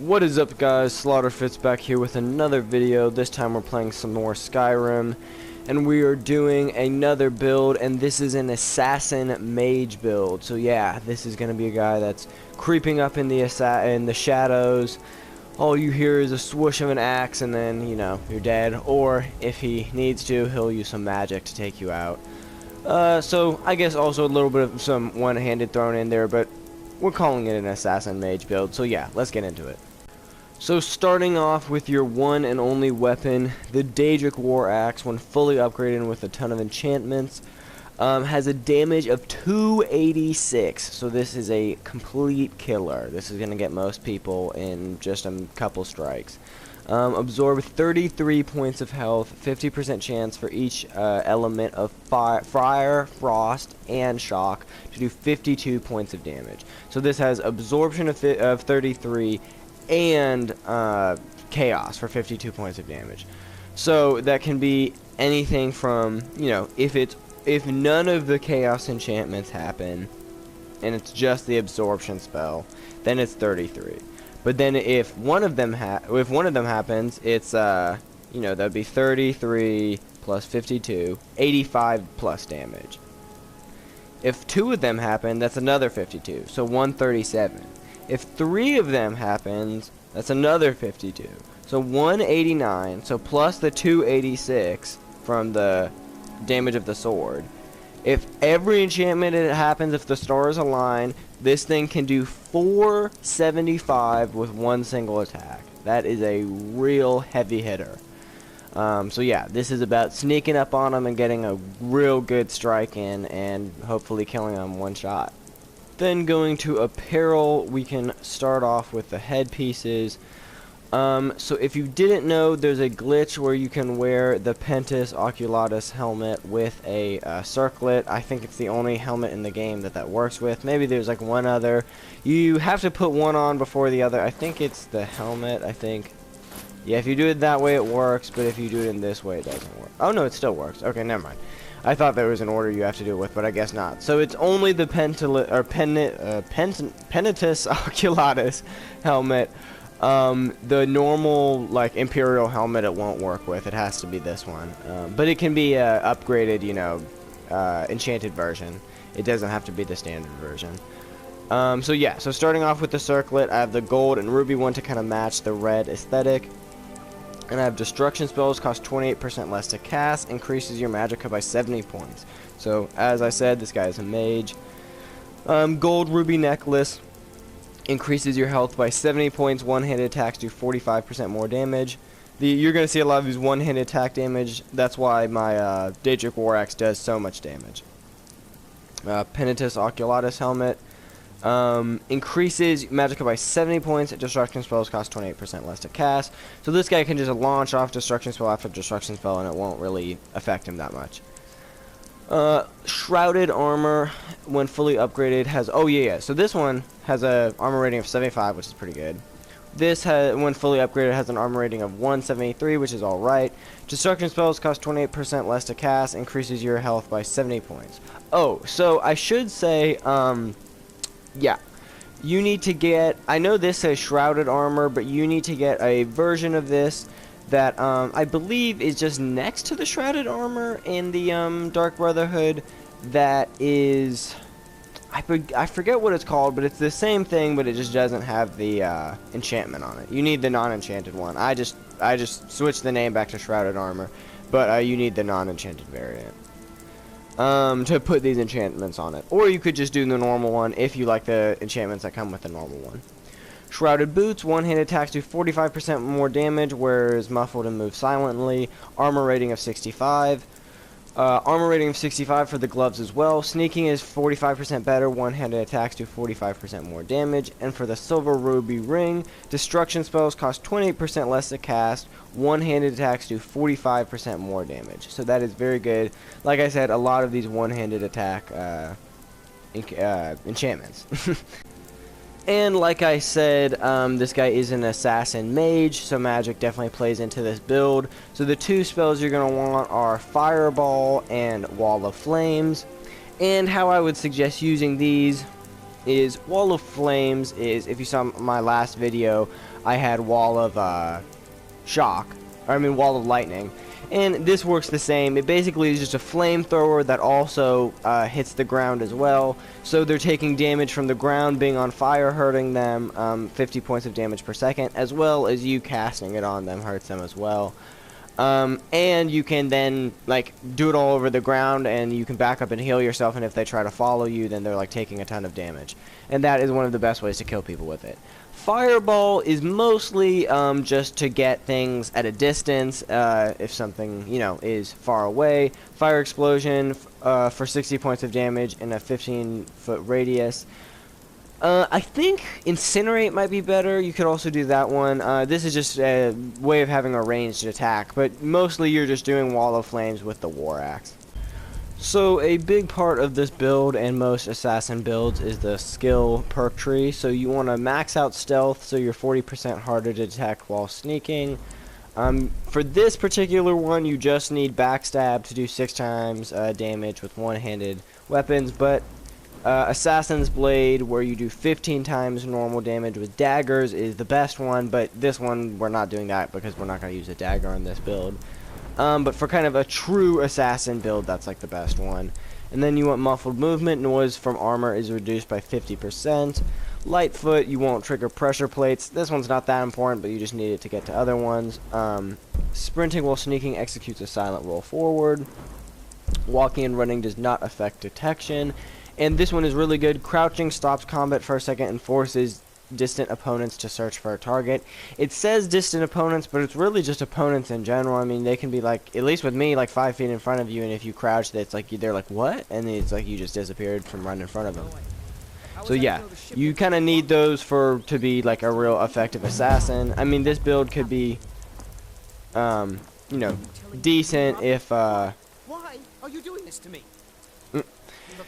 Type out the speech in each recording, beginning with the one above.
What is up, guys? Slaughterfit's back here with another video. This time we're playing some more Skyrim, and we are doing another build, and this is an assassin mage build. So yeah, this is gonna be a guy that's creeping up in the shadows. All you hear is a swoosh of an axe, and then you're dead. Or if he needs to, he'll use some magic to take you out. So I guess also a little bit of some one-handed thrown in there, but we're calling it an assassin mage build. So yeah, let's get into it. So starting off with your one and only weapon, the Daedric War Axe, when fully upgraded with a ton of enchantments, has a damage of 286. So this is a complete killer. This is going to get most people in just a couple strikes. Absorb 33 points of health, 50% chance for each element of fire, frost, and shock to do 52 points of damage. So this has absorption of 33 and chaos for 52 points of damage. So that can be anything from, if none of the chaos enchantments happen and it's just the absorption spell, then it's 33. But then if one of them happens, it's that'd be 33 plus 52, 85 plus damage. If two of them happen, that's another 52, so 137. If three of them happens, that's another 52. So 189, so plus the 286 from the damage of the sword. If every enchantment happens, if the stars align, this thing can do 475 with one single attack. That is a real heavy hitter. So yeah, this is about sneaking up on them and getting a real good strike in and hopefully killing them one shot. Then going to apparel, we can start off with the headpieces. So if you didn't know, there's a glitch where you can wear the Pentis Oculatus helmet with a circlet. I think it's the only helmet in the game that works with. Maybe there's like one other. You have to put one on before the other. I think it's the helmet, I think. Yeah, if you do it that way it works, but if you do it in this way it doesn't work. Oh no, it still works. Okay, never mind. I thought there was an order you have to do it with, but I guess not. So it's only the Penitus Oculatus helmet. The normal, like, Imperial helmet it won't work with. It has to be this one. But it can be a upgraded, enchanted version. It doesn't have to be the standard version. So yeah, so starting off with the circlet, I have the gold and ruby one to kind of match the red aesthetic. And I have destruction spells, cost 28% less to cast, increases your magicka by 70 points. So, as I said, this guy is a mage. Gold ruby necklace increases your health by 70 points, one-handed attacks do 45% more damage. You're going to see a lot of these one-handed attack damage. That's why my Daedric War Axe does so much damage. Penitus Oculatus helmet. Increases magicka by 70 points. Destruction spells cost 28% less to cast. So this guy can just launch off destruction spell after destruction spell and it won't really affect him that much. Shrouded armor, when fully upgraded, has... Oh, yeah. So this one has a armor rating of 75, which is pretty good. This, when fully upgraded, has an armor rating of 173, which is alright. Destruction spells cost 28% less to cast. Increases your health by 70 points. Oh, so I should say... yeah, you need to get, I know this says shrouded armor, but you need to get a version of this that I believe is just next to the shrouded armor in the Dark Brotherhood. That is, I forget what it's called, but it's the same thing, but it just doesn't have the enchantment on it. You need the non-enchanted one. I just switched the name back to shrouded armor, but you need the non-enchanted variant to put these enchantments on it. Or you could just do the normal one if you like the enchantments that come with the normal one. Shrouded boots, one-handed attacks do 45% more damage, whereas muffled and move silently. Armor rating of 65. Armor rating of 65 for the gloves as well. Sneaking is 45% better. One-handed attacks do 45% more damage. And for the silver ruby ring, destruction spells cost 28% less to cast. One-handed attacks do 45% more damage. So that is very good. Like I said, a lot of these one-handed attack enchantments. And like I said, this guy is an assassin mage, so magic definitely plays into this build. So the two spells you're going to want are Fireball and Wall of Flames. And how I would suggest using these is Wall of Flames is, if you saw my last video, I had Wall of Wall of Lightning. And this works the same. It basically is just a flamethrower that also hits the ground as well. So they're taking damage from the ground being on fire, hurting them, 50 points of damage per second, as well as you casting it on them hurts them as well. And you can then like do it all over the ground, and you can back up and heal yourself, and if they try to follow you, then they're like taking a ton of damage. And that is one of the best ways to kill people with it. Fireball is mostly just to get things at a distance, if something, you know, is far away. Fire explosion for 60 points of damage in a 15-foot radius. I think Incinerate might be better. You could also do that one. This is just a way of having a ranged attack, but mostly you're just doing Wall of Flames with the War Axe. So a big part of this build and most assassin builds is the skill perk tree. So you want to max out stealth so you're 40% harder to detect while sneaking. For this particular one, you just need backstab to do 6 times damage with one-handed weapons, but Assassin's Blade, where you do 15 times normal damage with daggers, is the best one, but this one we're not doing that because we're not going to use a dagger in this build. But for kind of a true assassin build, that's like the best one. And then you want muffled movement. Noise from armor is reduced by 50%. Lightfoot, you won't trigger pressure plates. This one's not that important, but you just need it to get to other ones. Sprinting while sneaking executes a silent roll forward. Walking and running does not affect detection. And this one is really good. Crouching stops combat for a second and forces distant opponents to search for a target. It says distant opponents, but it's really just opponents in general. I mean, they can be like, at least with me, like 5 feet in front of you, and if you crouch, it's like they're like, what? And it's like you just disappeared from right in front of them. So yeah, you kind of need those to be like a real effective assassin. I mean, this build could be, you know, decent if Why are you doing this to me?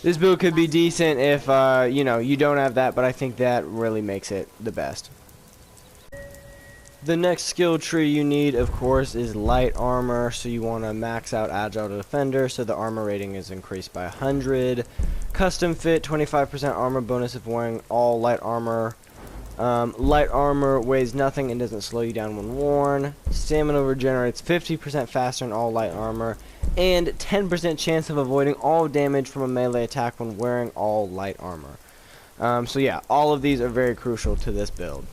This build could be decent if, you know, you don't have that, but I think that really makes it the best. The next skill tree you need, of course, is light armor, so you want to max out Agile Defender, so the armor rating is increased by 100. Custom Fit, 25% armor bonus if wearing all light armor. Light armor weighs nothing and doesn't slow you down when worn. Stamina regenerates 50% faster in all light armor. And 10% chance of avoiding all damage from a melee attack when wearing all light armor. So yeah, all of these are very crucial to this build.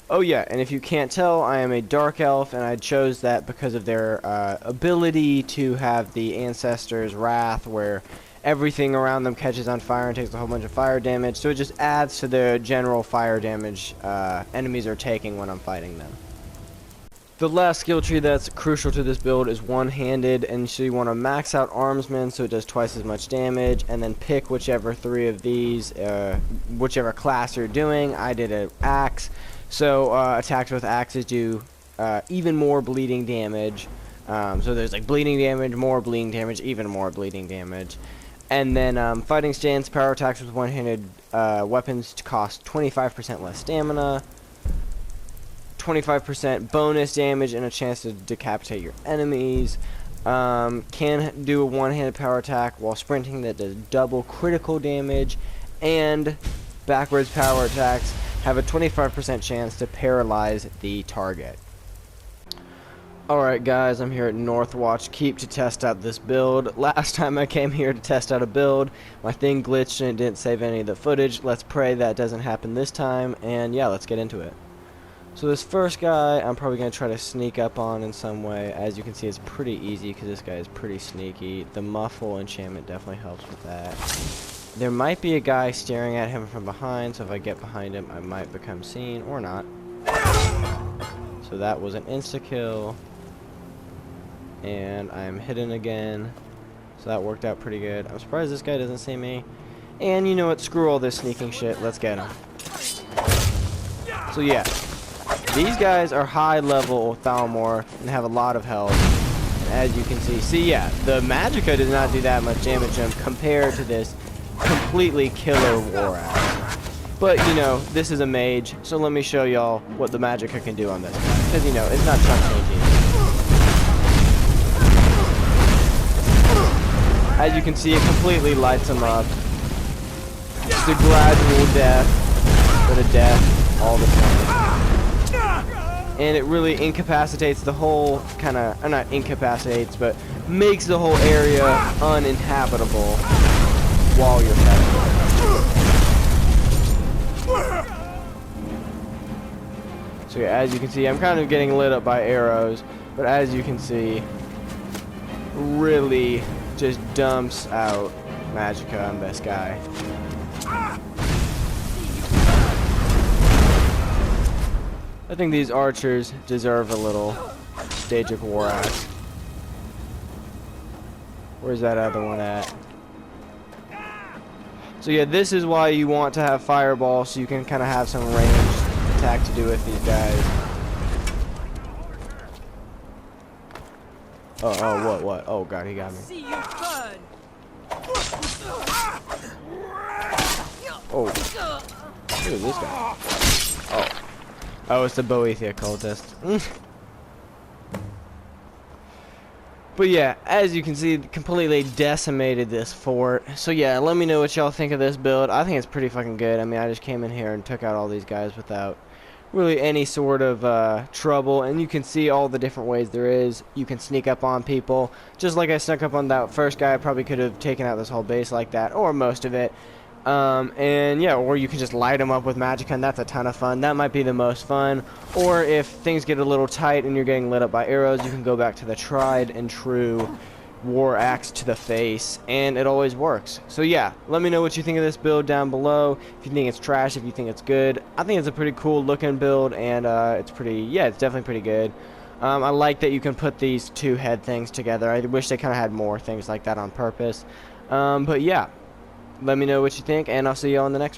Oh yeah, and if you can't tell, I am a Dark Elf, and I chose that because of their ability to have the Ancestor's Wrath, where everything around them catches on fire and takes a whole bunch of fire damage, so it just adds to the general fire damage enemies are taking when I'm fighting them. The last skill tree that's crucial to this build is one-handed, and so you want to max out Armsman so it does twice as much damage, and then pick whichever 3 of these, whichever class you're doing. I did an axe, so attacks with axes do even more bleeding damage. So there's like bleeding damage, more bleeding damage, even more bleeding damage. And then fighting stance, power attacks with one-handed weapons cost 25% less stamina, 25% bonus damage, and a chance to decapitate your enemies. Can do a one-handed power attack while sprinting that does double critical damage, and backwards power attacks have a 25% chance to paralyze the target. Alright guys, I'm here at Northwatch Keep to test out this build. Last time I came here to test out a build, my thing glitched and it didn't save any of the footage. Let's pray that doesn't happen this time, and yeah, let's get into it. So this first guy, I'm probably going to try to sneak up on in some way. As you can see, it's pretty easy because this guy is pretty sneaky. The muffle enchantment definitely helps with that. There might be a guy staring at him from behind, so if I get behind him, I might become seen, or not. So that was an insta-kill. And I'm hidden again, so that worked out pretty good. I'm surprised this guy doesn't see me. And you know what, screw all this sneaking shit, let's get him. So yeah, these guys are high level Thalmor and have a lot of health, as you can see. Yeah, the Magicka does not do that much damage to him compared to this completely killer War Axe. But you know, this is a mage, so let me show y'all what the Magicka can do on this guy, because you know, it's not chunk changing. As you can see, it completely lights him up. a gradual death, but a death all the time. And it really incapacitates the whole or not incapacitates, but makes the whole area uninhabitable while you're fighting. So yeah, as you can see, I'm kind of getting lit up by arrows, but as you can see, really just dumps out magicka on this guy. I think these archers deserve a little Stagic War Axe. Where's that other one at? So yeah, this is why you want to have Fireball, so you can kind of have some ranged attack to do with these guys. Oh, what? Oh god, he got me. See you burn. Oh, who is this guy? Oh, it's the Boethia cultist. But yeah, as you can see, completely decimated this fort. So yeah, let me know what y'all think of this build. I think it's pretty fucking good. I mean, I just came in here and took out all these guys without really any sort of trouble. And you can see all the different ways there is. You can sneak up on people. Just like I snuck up on that first guy, I probably could have taken out this whole base like that, or most of it. And yeah, or you can just light them up with magicka, and that's a ton of fun. That might be the most fun. Or if things get a little tight and you're getting lit up by arrows, you can go back to the tried and true War Axe to the face, and it always works. So yeah, let me know what you think of this build down below. If you think it's trash, if you think it's good. I think it's a pretty cool looking build, and it's definitely pretty good. I like that you can put these two head things together. I wish they kind of had more things like that on purpose. But yeah. Let me know what you think, and I'll see you on the next one.